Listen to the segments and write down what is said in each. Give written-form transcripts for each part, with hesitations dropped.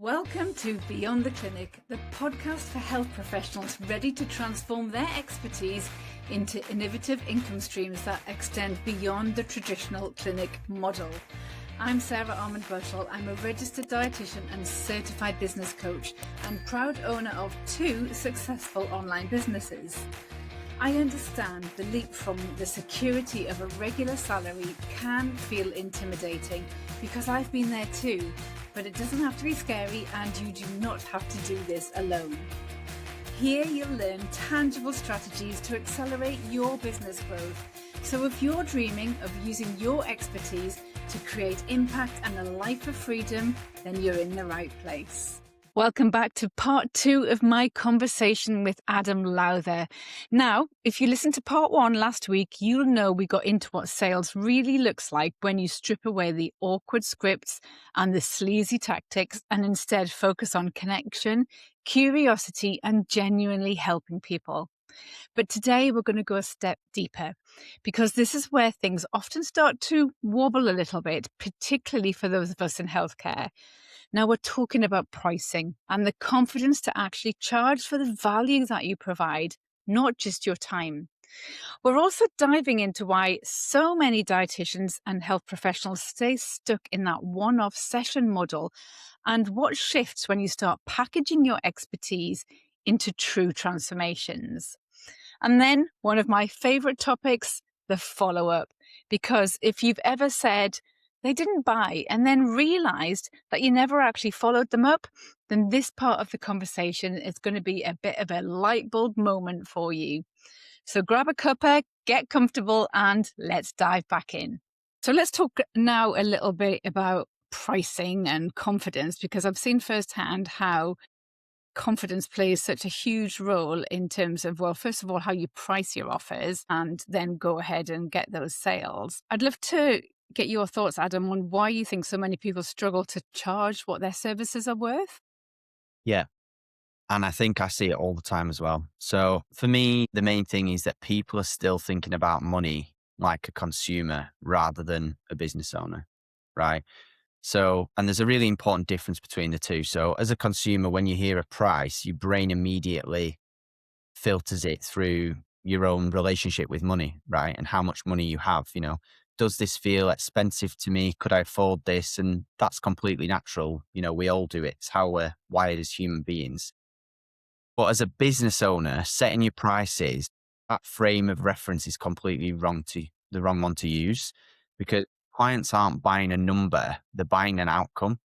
Welcome to Beyond the Clinic, the podcast for health professionals ready to transform their expertise into innovative income streams that extend beyond the traditional clinic model. I'm Sarah Armand-Bushell. I'm a registered dietitian and certified business coach and proud owner of 2 successful online businesses. I understand the leap from the security of a regular salary can feel intimidating because I've been there too. But it doesn't have to be scary, and you do not have to do this alone. Here you'll learn tangible strategies to accelerate your business growth. So if you're dreaming of using your expertise to create impact and a life of freedom, then you're in the right place. Welcome back to part 2 of my conversation with Adam Lowther. Now, if you listened to part 1 last week, you'll know we got into what sales really looks like when you strip away the awkward scripts and the sleazy tactics and instead focus on connection, curiosity, and genuinely helping people. But today we're going to go a step deeper because this is where things often start to wobble a little bit, particularly for those of us in healthcare. Now we're talking about pricing and the confidence to actually charge for the value that you provide, not just your time. We're also diving into why so many dietitians and health professionals stay stuck in that one-off session model and what shifts when you start packaging your expertise into true transformations. And then one of my favorite topics, the follow-up, because if you've ever said, they didn't buy and then realized that you never actually followed them up, then this part of the conversation is going to be a bit of a light bulb moment for you. So grab a cuppa, get comfortable, and let's dive back in. So let's talk now a little bit about pricing and confidence, because I've seen firsthand how confidence plays such a huge role in terms of, well, first of all, how you price your offers and then go ahead and get those sales. I'd love to get your thoughts, Adam, on why you think so many people struggle to charge what their services are worth. Yeah. And I think I see it all the time as well. So for me, the main thing is that people are still thinking about money like a consumer rather than a business owner, right? So, and there's a really important difference between the two. So as a consumer, when you hear a price, your brain immediately filters it through your own relationship with money, right? And how much money you have, does this feel expensive to me? Could I afford this? And that's completely natural. We all do it. It's how we're wired as human beings. But as a business owner, setting your prices, that frame of reference is completely the wrong one to use, because clients aren't buying a number, they're buying an outcome.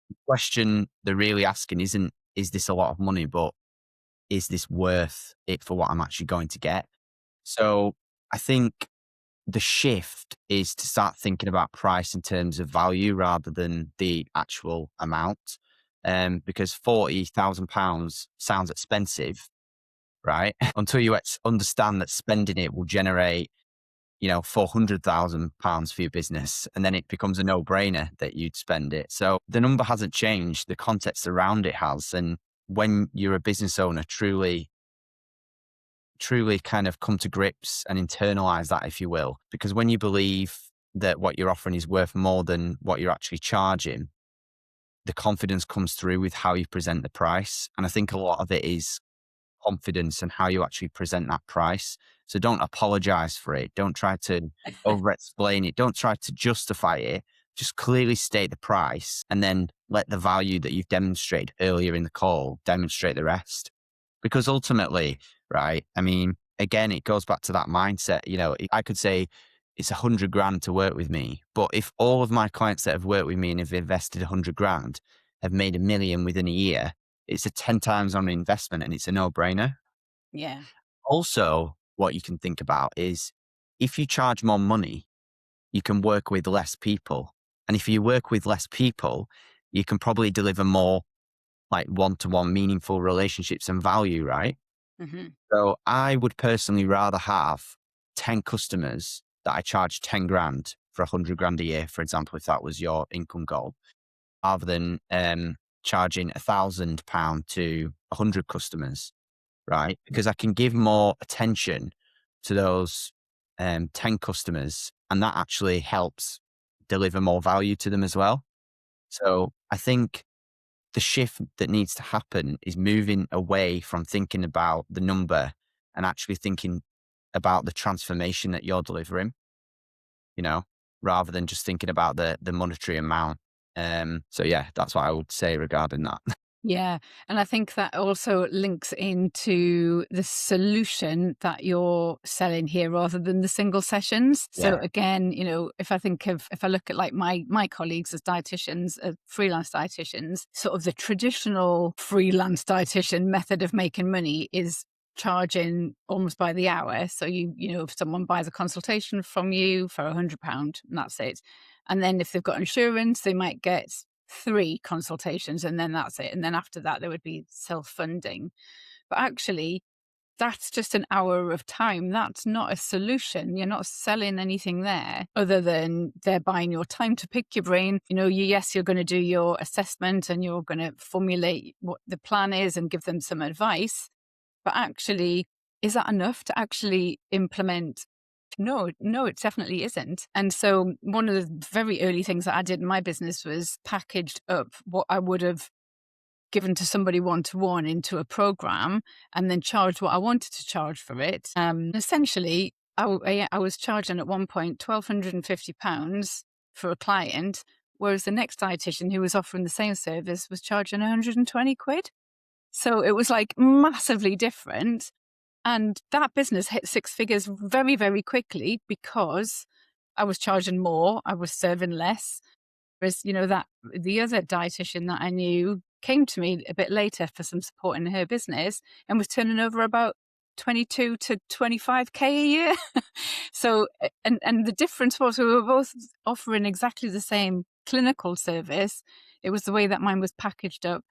The question they're really asking isn't, is this a lot of money, but is this worth it for what I'm actually going to get? So I think the shift is to start thinking about price in terms of value rather than the actual amount. Because £40,000 sounds expensive, right? Until you understand that spending it will generate, £400,000 for your business. And then it becomes a no-brainer that you'd spend it. So the number hasn't changed. The context around it has. And when you're a business owner, truly kind of come to grips and internalize that, if you will, because when you believe that what you're offering is worth more than what you're actually charging, the confidence comes through with how you present the price. And I think a lot of it is confidence and how you actually present that price. So don't apologize for it. Don't try to over-explain it. Don't try to justify it. Just clearly state the price and then let the value that you've demonstrated earlier in the call demonstrate the rest. Because ultimately, right, I mean, again, it goes back to that mindset. I could say it's 100 grand to work with me, but if all of my clients that have worked with me and have invested 100 grand have made $1 million within a year, it's a 10 times on investment and it's a no-brainer. Yeah. Also, what you can think about is if you charge more money, you can work with less people. And if you work with less people, you can probably deliver more like one-to-one meaningful relationships and value, right? Mm-hmm. So I would personally rather have 10 customers that I charge 10 grand for 100 grand a year, for example, if that was your income goal, rather than charging £1,000 to 100 customers, right? Because I can give more attention to those 10 customers, and that actually helps deliver more value to them as well. So I think the shift that needs to happen is moving away from thinking about the number and actually thinking about the transformation that you're delivering, you know, rather than just thinking about the monetary amount. So yeah, that's what I would say regarding that. Yeah. And I think that also links into the solution that you're selling here rather than the single sessions. So Yeah. again, if I look at like my colleagues as dietitians, freelance dietitians, sort of the traditional freelance dietitian method of making money is charging almost by the hour. So if someone buys a consultation from you for £100 and that's it. And then if they've got insurance, they might get 3 consultations and then that's it. And then after that, there would be self-funding. But actually, that's just an hour of time. That's not a solution. You're not selling anything there other than they're buying your time to pick your brain. Yes, you're going to do your assessment and you're going to formulate what the plan is and give them some advice. But actually, is that enough to actually implement? No, no, it definitely isn't. And so one of the very early things that I did in my business was packaged up what I would have given to somebody one-to-one into a program and then charged what I wanted to charge for it. Essentially, I was charging at one point £1,250 for a client, whereas the next dietitian who was offering the same service was charging 120 quid. So it was like massively different. And that business hit 6 figures very, very quickly because I was charging more, I was serving less. Whereas, that the other dietitian that I knew came to me a bit later for some support in her business and was turning over about 22 to 25K a year. So, and the difference was we were both offering exactly the same clinical service. It was the way that mine was packaged up,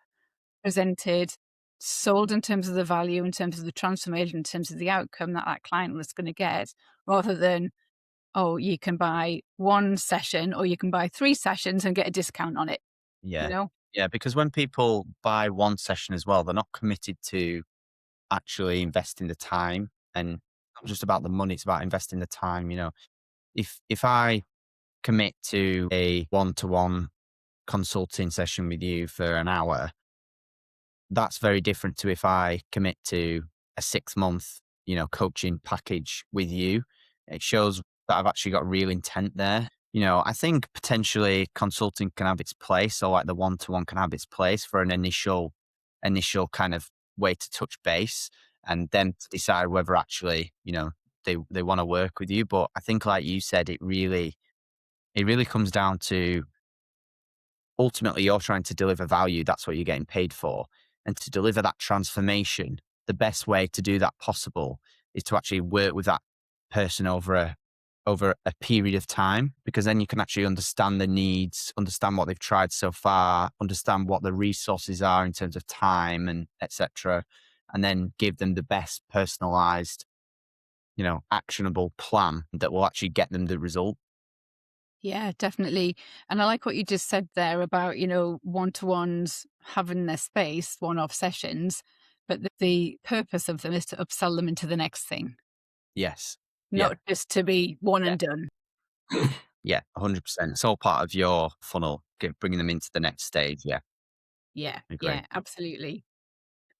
presented, sold in terms of the value, in terms of the transformation, in terms of the outcome that that client was going to get, rather than, oh, you can buy 1 session or you can buy 3 sessions and get a discount on it, you Yeah. know? Yeah. Because when people buy one session as well, they're not committed to actually investing the time, and not just about the money, it's about investing the time. If I commit to a one-to-one consulting session with you for an hour, that's very different to if I commit to a 6-month, coaching package with you. It shows that I've actually got real intent there. I think potentially consulting can have its place, or like the one-to-one can have its place for an initial kind of way to touch base, and then to decide whether actually, they want to work with you. But I think, like you said, it really comes down to, ultimately you're trying to deliver value. That's what you're getting paid for. And to deliver that transformation, the best way to do that possible is to actually work with that person over a period of time, because then you can actually understand the needs, understand what they've tried so far, understand what the resources are in terms of time and etc. And then give them the best personalized, actionable plan that will actually get them the result. Yeah, definitely. And I like what you just said there about, one-to-ones having their space, one-off sessions, but the purpose of them is to upsell them into the next thing, Yes. Yeah. not just to be one Yeah. and done. Yeah, 100%. It's all part of your funnel, bringing them into the next stage. Yeah, Yeah, agree. yeah, absolutely.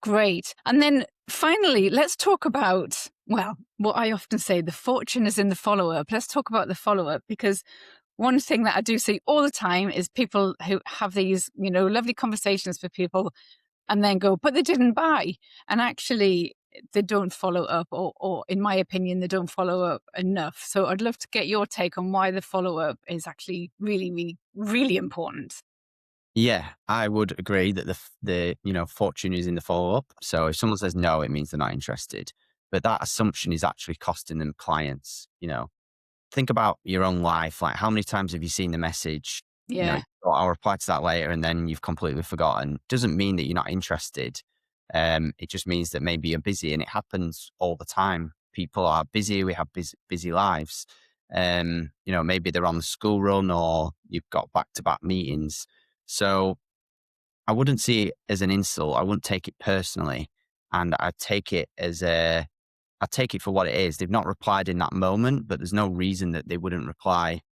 Great. And then finally, let's talk about, well, what I often say, the fortune is in the follow-up. Let's talk about the follow-up, because one thing that I do see all the time is people who have these, lovely conversations with people and then go, but they didn't buy. And actually, they don't follow up, or in my opinion, they don't follow up enough. So I'd love to get your take on why the follow-up is actually really, really, really important. Yeah, I would agree that the fortune is in the follow up. So if someone says no, it means they're not interested. But that assumption is actually costing them clients. Think about your own life. Like, how many times have you seen the message? Yeah. "Oh, I'll reply to that later," and then you've completely forgotten. Doesn't mean that you're not interested. It just means that maybe you're busy, and it happens all the time. People are busy. We have busy lives. Maybe they're on the school run, or you've got back to back meetings. So I wouldn't see it as an insult. I wouldn't take it personally, and I take it for what it is. They've not replied in that moment, but there's no reason that they wouldn't reply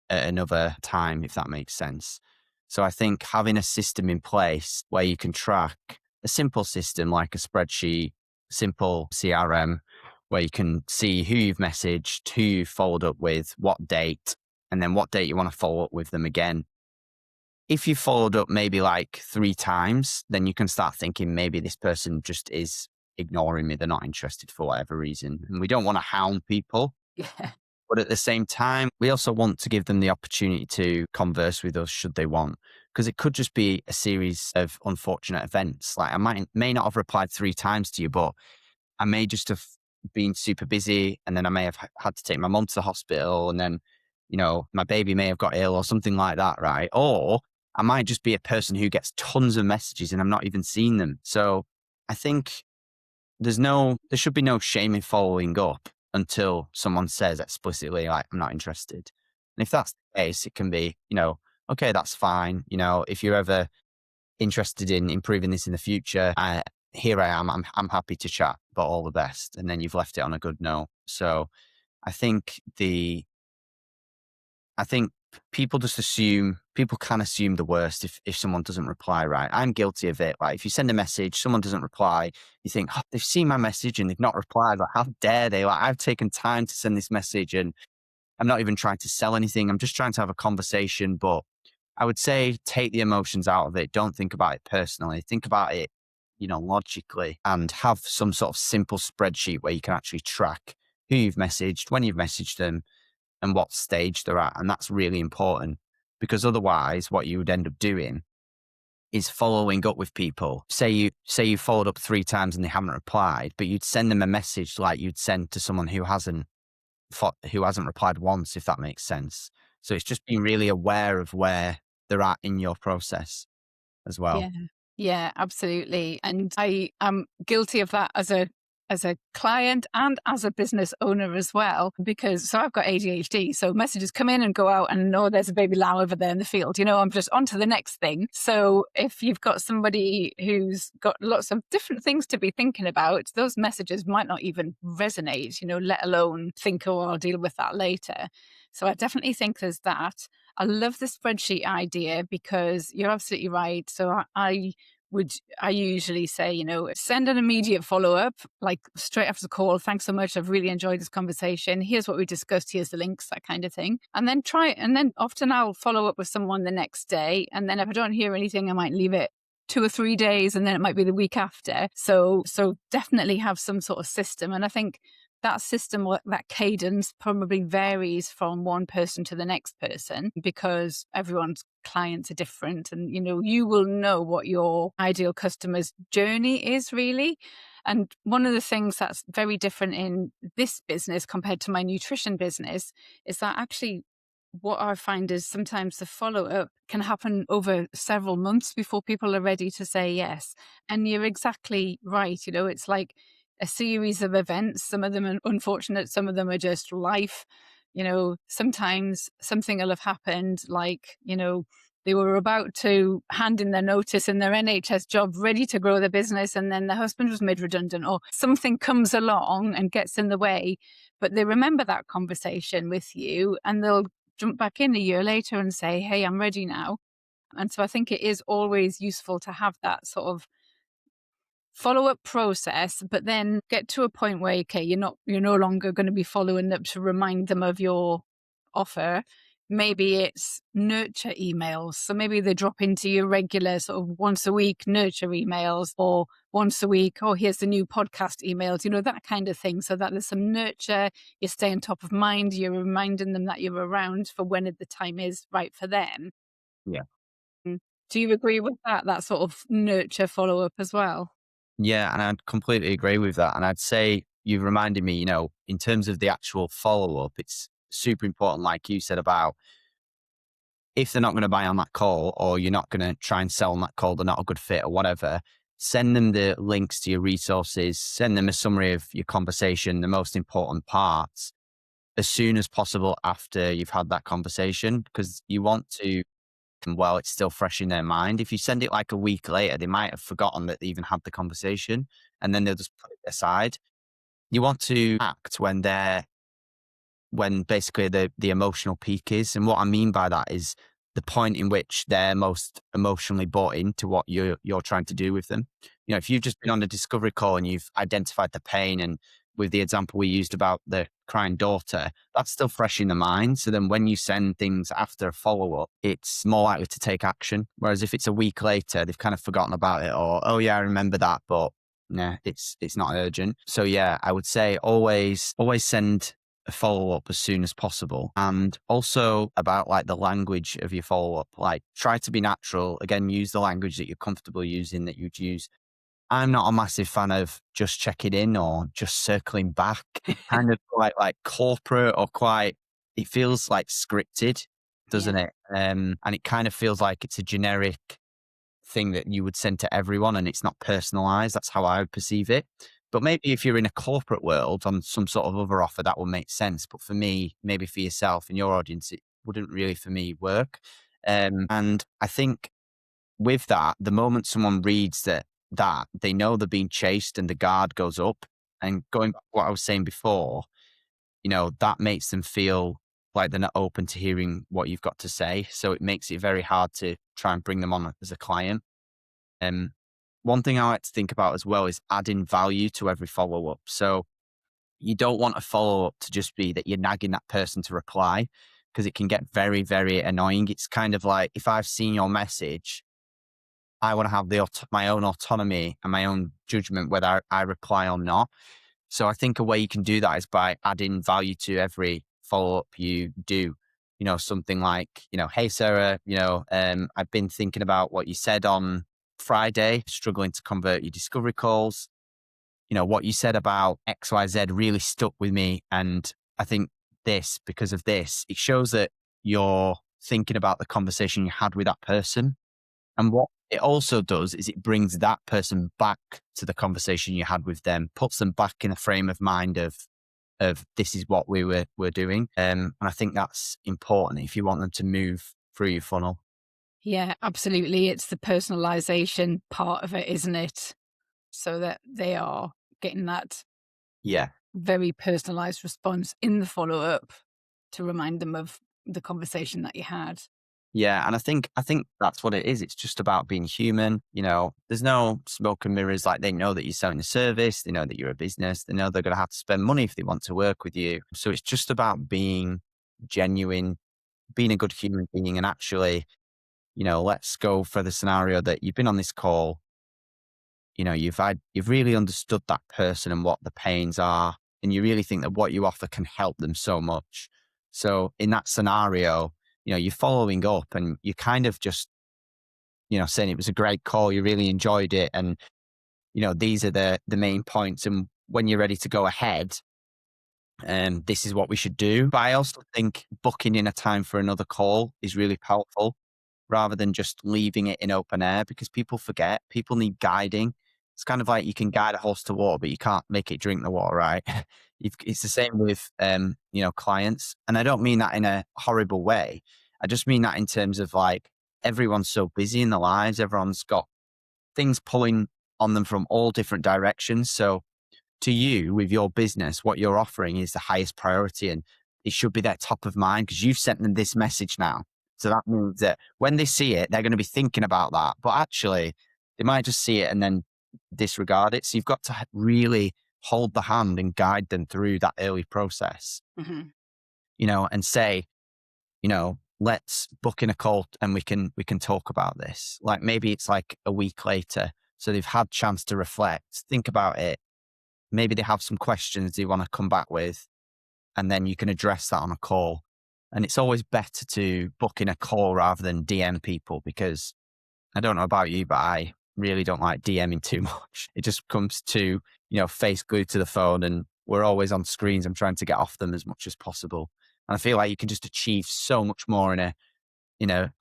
at another time, if that makes sense. So I think having a system in place where you can track a simple system like a spreadsheet, simple CRM, where you can see who you've messaged, who you've followed up with, what date, and then what date you want to follow up with them again. If you followed up maybe like 3 times, then you can start thinking maybe this person just is ignoring me. They're not interested for whatever reason. And we don't want to hound people. Yeah. But at the same time, we also want to give them the opportunity to converse with us should they want, because it could just be a series of unfortunate events. Like may not have replied 3 times to you, but I may just have been super busy, and then I may have had to take my mom to the hospital, and then, my baby may have got ill or something like that, right? Or I might just be a person who gets tons of messages and I'm not even seeing them. So I think there should be no shame in following up until someone says explicitly, like, I'm not interested. And if that's the case, it can be, okay, that's fine. If you're ever interested in improving this in the future, here I am. I'm happy to chat, but all the best. And then you've left it on a good note. So I think people people can assume the worst if someone doesn't reply, right? I'm guilty of it. Like if you send a message, someone doesn't reply, you think, oh, they've seen my message and they've not replied. Like, how dare they? Like, I've taken time to send this message and I'm not even trying to sell anything. I'm just trying to have a conversation. But I would say take the emotions out of it. Don't think about it personally. Think about it, logically, and have some sort of simple spreadsheet where you can actually track who you've messaged, when you've messaged them, and what stage they're at. And that's really important, because otherwise what you would end up doing is following up with people. Say you followed up 3 times and they haven't replied, but you'd send them a message like you'd send to someone who hasn't replied once, if that makes sense. So it's just being really aware of where they're at in your process as well. Yeah. Yeah, absolutely. And I am guilty of that as a client and as a business owner as well, because I've got ADHD. So messages come in and go out and there's a baby lamb over there in the field. I'm just on to the next thing. So if you've got somebody who's got lots of different things to be thinking about, those messages might not even resonate, let alone think, oh, I'll deal with that later. So I definitely think there's that. I love the spreadsheet idea because you're absolutely right. So I usually say, send an immediate follow-up, like straight after the call. Thanks so much. I've really enjoyed this conversation. Here's what we discussed. Here's the links, that kind of thing. And then often I'll follow up with someone the next day. And then if I don't hear anything, I might leave it 2 or 3 days, and then it might be the week after. So definitely have some sort of system. And I think that system, that cadence probably varies from one person to the next person, because everyone's clients are different, and you will know what your ideal customer's journey is really. And one of the things that's very different in this business compared to my nutrition business is that actually what I find is sometimes the follow-up can happen over several months before people are ready to say yes. And you're exactly right. It's like a series of events. Some of them are unfortunate, some of them are just life. Sometimes something will have happened, like, they were about to hand in their notice in their NHS job, ready to grow their business, and then their husband was made redundant, or something comes along and gets in the way. But they remember that conversation with you, and they'll jump back in a year later and say, hey, I'm ready now. And so I think it is always useful to have that sort of follow-up process, but then get to a point where, okay, you're no longer going to be following up to remind them of your offer. Maybe it's nurture emails. So maybe they drop into your regular sort of once a week nurture emails, or once a week, oh, here's the new podcast emails, that kind of thing. So that there's some nurture, you stay on top of mind, you're reminding them that you're around for when the time is right for them. Yeah. Mm. Do you agree with that sort of nurture follow-up as well? Yeah. And I'd completely agree with that. And I'd say you've reminded me, in terms of the actual follow up, it's super important, like you said, about if they're not going to buy on that call, or you're not going to try and sell on that call, they're not a good fit or whatever, send them the links to your resources, send them a summary of your conversation, the most important parts, as soon as possible after you've had that conversation, because you want to, well, it's still fresh in their mind. If you send it like a week later, they might have forgotten that they even had the conversation, and then they'll just put it aside. You want to act when basically the emotional peak is. And what I mean by that is the point in which they're most emotionally bought into what you're trying to do with them. If you've just been on a discovery call and you've identified the pain, and with the example we used about the crying daughter, that's still fresh in the mind. So then when you send things after a follow-up, it's more likely to take action. Whereas if it's a week later, they've kind of forgotten about it, or, oh yeah, I remember that, but nah, it's not urgent. So yeah, I would say always send a follow-up as soon as possible. And also about like the language of your follow-up, like try to be natural. Again, use the language that you're comfortable using, that you'd use. I'm not a massive fan of just checking in or just circling back. It's kind of quite like corporate, or quite, it feels like scripted, doesn't Yeah. it? And it kind of feels like it's a generic thing that you would send to everyone, and it's not personalized. That's how I would perceive it. But maybe if you're in a corporate world on some sort of other offer, that will make sense. But for me, maybe for yourself and your audience, it wouldn't really for me work. And I think with that, the moment someone reads that they know they're being chased and the guard goes up, and going back to what I was saying before, that makes them feel like they're not open to hearing what you've got to say. So it makes it very hard to try and bring them on as a client. Um, One thing I like to think about as well is adding value to every follow up. So you don't want a follow up to just be that you're nagging that person to reply, because it can get very, very annoying. It's kind of like, if I've seen your message, I want to have my own autonomy and my own judgment whether I reply or not. So I think a way you can do that is by adding value to every follow up you do. Something like, hey Sarah, I've been thinking about what you said on Friday, struggling to convert your discovery calls. What you said about XYZ really stuck with me. And I think because of this, it shows that you're thinking about the conversation you had with that person. And what it also does is it brings that person back to the conversation you had with them, puts them back in a frame of mind of this is what we're doing. And I think that's important if you want them to move through your funnel. Yeah, absolutely. It's the personalization part of it, isn't it? So that they are getting that Yeah. very personalized response in the follow up to remind them of the conversation that you had. Yeah. And I think that's what it is. It's just about being human. There's no smoke and mirrors. Like, they know that you're selling a service. They know that you're a business. They know they're going to have to spend money if they want to work with you. So it's just about being genuine, being a good human being. And actually, let's go for the scenario that you've been on this call, you've really understood that person and what the pains are, and you really think that what you offer can help them so much. So in that scenario, you're following up, and you kind of just, saying it was a great call, you really enjoyed it, and these are the main points, and when you're ready to go ahead, this is what we should do. But I also think booking in a time for another call is really powerful, rather than just leaving it in open air, because people forget. People need guiding. It's kind of like you can guide a horse to water, but you can't make it drink the water, right? It's the same with, clients. And I don't mean that in a horrible way. I just mean that in terms of like, everyone's so busy in their lives. Everyone's got things pulling on them from all different directions. So to you, with your business, what you're offering is the highest priority, and it should be their top of mind, because you've sent them this message now. So that means that when they see it, they're going to be thinking about that. But actually, they might just see it and then disregard it. So you've got to really hold the hand and guide them through that early process, Hmm. and say, let's book in a call and we can talk about this. Like, maybe it's like a week later. So they've had chance to reflect, think about it. Maybe they have some questions they want to come back with, and then you can address that on a call. And it's always better to book in a call rather than DM people, because I don't know about you, but I really don't like DMing too much. It just comes to, face glued to the phone, and we're always on screens. I'm trying to get off them as much as possible. And I feel like you can just achieve so much more in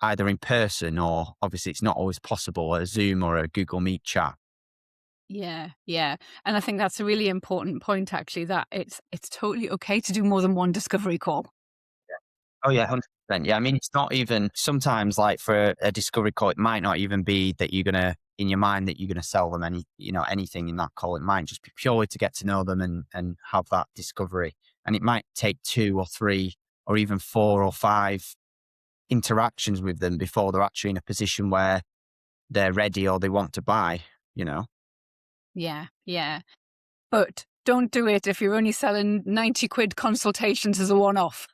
either in person, or obviously it's not always possible, a Zoom or a Google Meet chat. Yeah, yeah. And I think that's a really important point, actually, that it's totally okay to do more than one discovery call. Oh yeah, 100%. Yeah, I mean, it's not even sometimes, like, for a discovery call, it might not even be that you're gonna, in your mind, that you're gonna sell them anything in that call. It might just be purely to get to know them and have that discovery. And it might take 2 or 3 or even 4 or 5 interactions with them before they're actually in a position where they're ready or they want to buy, you know? Yeah, yeah. But don't do it if you're only selling 90 quid consultations as a one-off.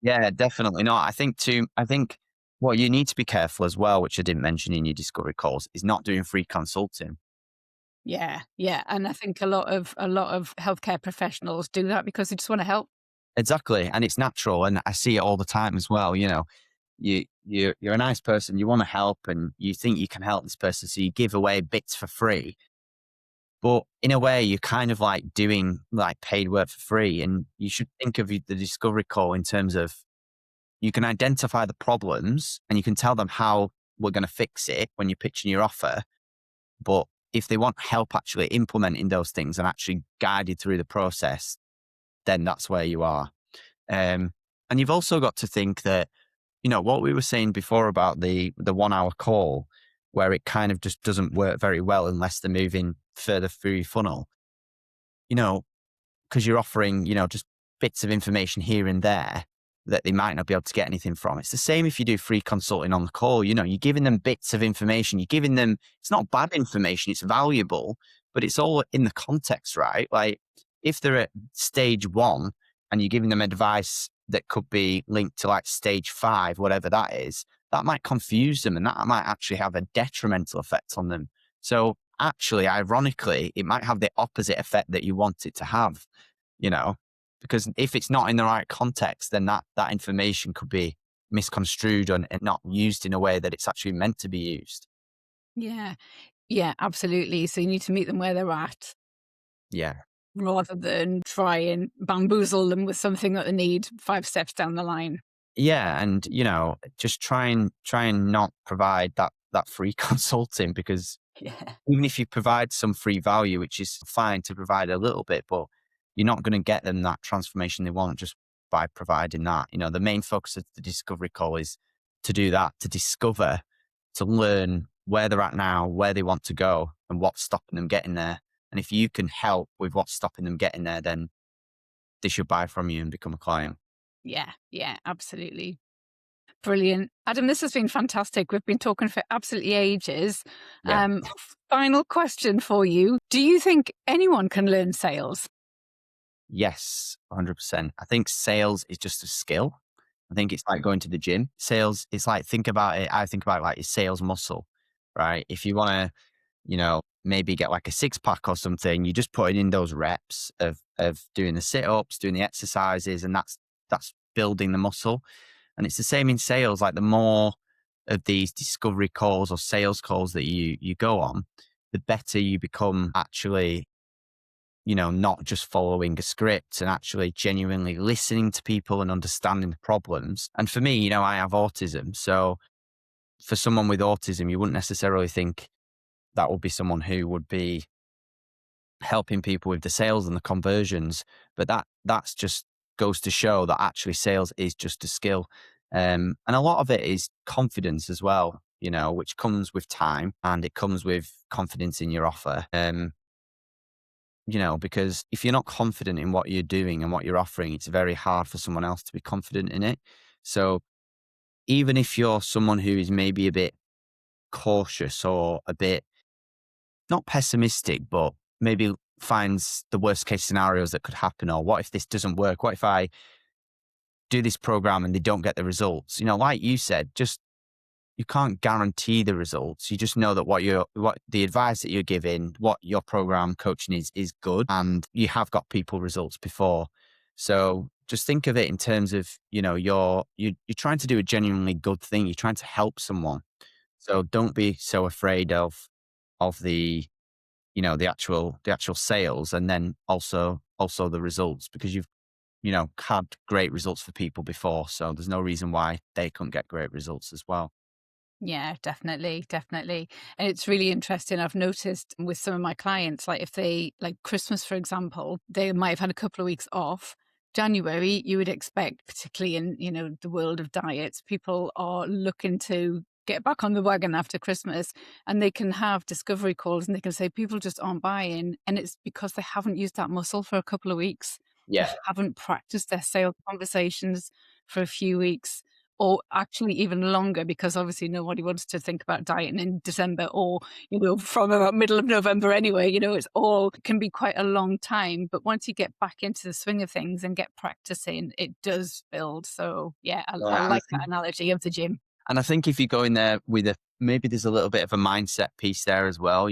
Yeah, definitely not. I think what you need to be careful as well, which I didn't mention in your discovery calls, is not doing free consulting. Yeah, yeah. And I think a lot of healthcare professionals do that because they just want to help. Exactly. And it's natural. And I see it all the time as well. You know, you're a nice person, you want to help and you think you can help this person. So you give away bits for free. But in a way, you're kind of like doing like paid work for free. And you should think of the discovery call in terms of you can identify the problems and you can tell them how we're going to fix it when you're pitching your offer. But if they want help actually implementing those things and actually guided through the process, then that's where you are. And you've also got to think that, you know, what we were saying before about the 1 hour call, where it kind of just doesn't work very well unless they're moving further through your funnel, you know, because you're offering, you know, just bits of information here and there that they might not be able to get anything from. It's the same if you do free consulting on the call. You know, you're giving them bits of information. You're giving them, it's not bad information, it's valuable, but it's all in the context, right? Like if they're at stage 1 and you're giving them advice that could be linked to like stage 5, whatever that is, that might confuse them and that might actually have a detrimental effect on them. So actually, ironically, it might have the opposite effect that you want it to have, you know, because if it's not in the right context, then that information could be misconstrued and not used in a way that it's actually meant to be used. Yeah, yeah, absolutely. So you need to meet them where they're at Yeah. rather than try and bamboozle them with something that they need 5 steps down the line. Yeah. And, you know, just try and not provide that free consulting because Yeah. even if you provide some free value, which is fine to provide a little bit, but you're not going to get them that transformation they want just by providing that. You know, the main focus of the discovery call is to do that, to discover, to learn where they're at now, where they want to go, and what's stopping them getting there. And if you can help with what's stopping them getting there, then they should buy from you and become a client. Yeah, yeah, absolutely. Brilliant. Adam, this has been fantastic. We've been talking for absolutely ages. Yeah. Final question for you. Do you think anyone can learn sales? Yes, 100%. I think sales is just a skill. I think it's like going to the gym. Sales, it's like, think about it. I think about it like your sales muscle, right? If you want to, you know, maybe get like a 6 pack or something, you just put in those reps of doing the sit-ups, doing the exercises, and that's building the muscle. And it's the same in sales. Like the more of these discovery calls or sales calls that you go on, the better you become actually, you know, not just following a script and actually genuinely listening to people and understanding the problems. And for me, you know, I have autism. So for someone with autism, you wouldn't necessarily think that would be someone who would be helping people with the sales and the conversions. But that's just goes to show that actually sales is just a skill. And a lot of it is confidence as well, you know, which comes with time and it comes with confidence in your offer. You know, because if you're not confident in what you're doing and what you're offering, it's very hard for someone else to be confident in it. So even if you're someone who is maybe a bit cautious or a bit not pessimistic, but maybe finds the worst case scenarios that could happen, or what if this doesn't work? What if I do this program and they don't get the results? You know, like you said, just you can't guarantee the results. You just know that what the advice that you're giving, what your program coaching is good, and you have got people results before. So just think of it in terms of, you know, you're trying to do a genuinely good thing. You're trying to help someone. So don't be so afraid of the, you know, the actual sales, and then also the results, because you've, you know, had great results for people before. So there's no reason why they couldn't get great results as well. Yeah, definitely, definitely. And it's really interesting. I've noticed with some of my clients, like if they, like Christmas, for example, they might have had a couple of weeks off. January, you would expect, particularly in, the world of diets, people are looking to get back on the wagon after Christmas, and they can have discovery calls and they can say people just aren't buying. And it's because they haven't used that muscle for a couple of weeks. They Yeah. haven't practiced their sales conversations for a few weeks, or actually even longer, because obviously nobody wants to think about dieting in December or, from about middle of November anyway. It's all can be quite a long time. But once you get back into the swing of things and get practicing, it does build. So yeah, I Yeah, and like that analogy of the gym. I think if you go in there with maybe there's a little bit of a mindset piece there as well.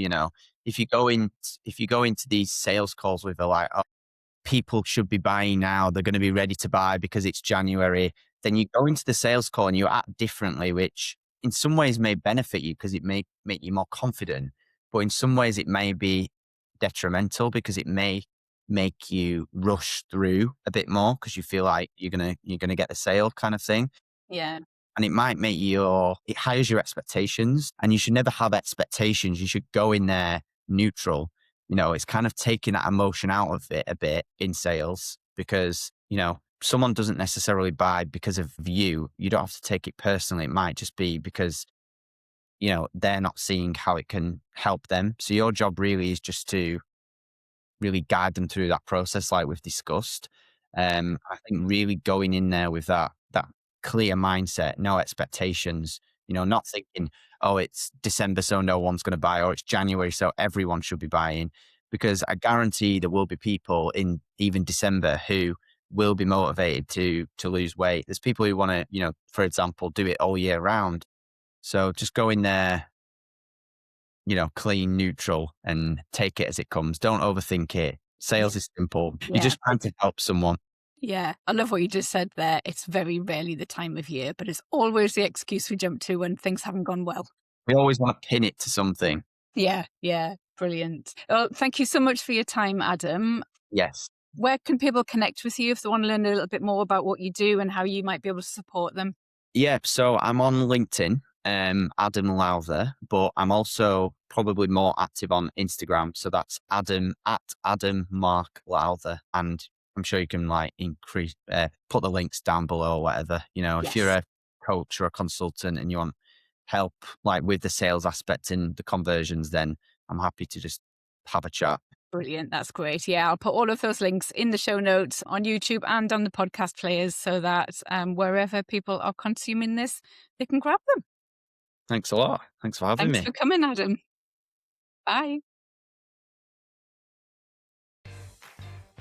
If you go into these sales calls with like, oh, people should be buying now, they're going to be ready to buy because it's January, then you go into the sales call and you act differently, which in some ways may benefit you because it may make you more confident, but in some ways it may be detrimental because it may make you rush through a bit more because you feel like you're gonna get the sale kind of thing. Yeah. And it might make it hires your expectations, and you should never have expectations. You should go in there neutral. It's kind of taking that emotion out of it a bit in sales because, someone doesn't necessarily buy because of you. You don't have to take it personally. It might just be because, they're not seeing how it can help them. So your job really is just to really guide them through that process like we've discussed. I think really going in there with that clear mindset, no expectations, not thinking, oh, it's December, so no one's going to buy, or it's January, so everyone should be buying. Because I guarantee there will be people in even December who will be motivated to lose weight. There's people who want to, for example, do it all year round. So just go in there, clean, neutral, and take it as it comes. Don't overthink it. Sales is simple. Yeah. You're just trying to help someone. Yeah, I love what you just said there. It's very rarely the time of year, but it's always the excuse we jump to when things haven't gone well. We always want to pin it to something. Yeah, brilliant. Well, thank you so much for your time, Adam. Yes. Where can people connect with you if they want to learn a little bit more about what you do and how you might be able to support them? Yeah, so I'm on LinkedIn, Adam Lowther, but I'm also probably more active on Instagram. So that's Adam Mark Lowther, and I'm sure you can put the links down below or whatever. If you're a coach or a consultant and you want help like with the sales aspect and the conversions, then I'm happy to just have a chat. Brilliant. That's great. Yeah, I'll put all of those links in the show notes on YouTube and on the podcast players so that wherever people are consuming this, they can grab them. Thanks a lot. Thanks for having me. Thanks for coming, Adam. Bye.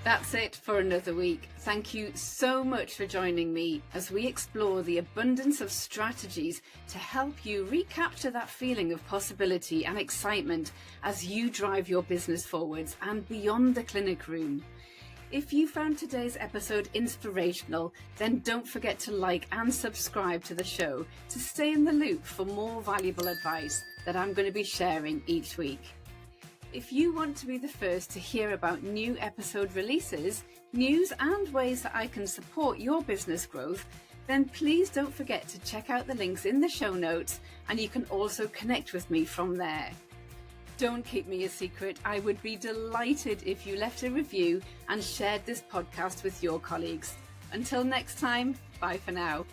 That's it for another week. Thank you so much for joining me as we explore the abundance of strategies to help you recapture that feeling of possibility and excitement as you drive your business forwards and beyond the clinic room. If you found today's episode inspirational, then don't forget to like and subscribe to the show to stay in the loop for more valuable advice that I'm going to be sharing each week. If you want to be the first to hear about new episode releases, news and ways that I can support your business growth, then please don't forget to check out the links in the show notes, and you can also connect with me from there. Don't keep me a secret. I would be delighted if you left a review and shared this podcast with your colleagues. Until next time, bye for now.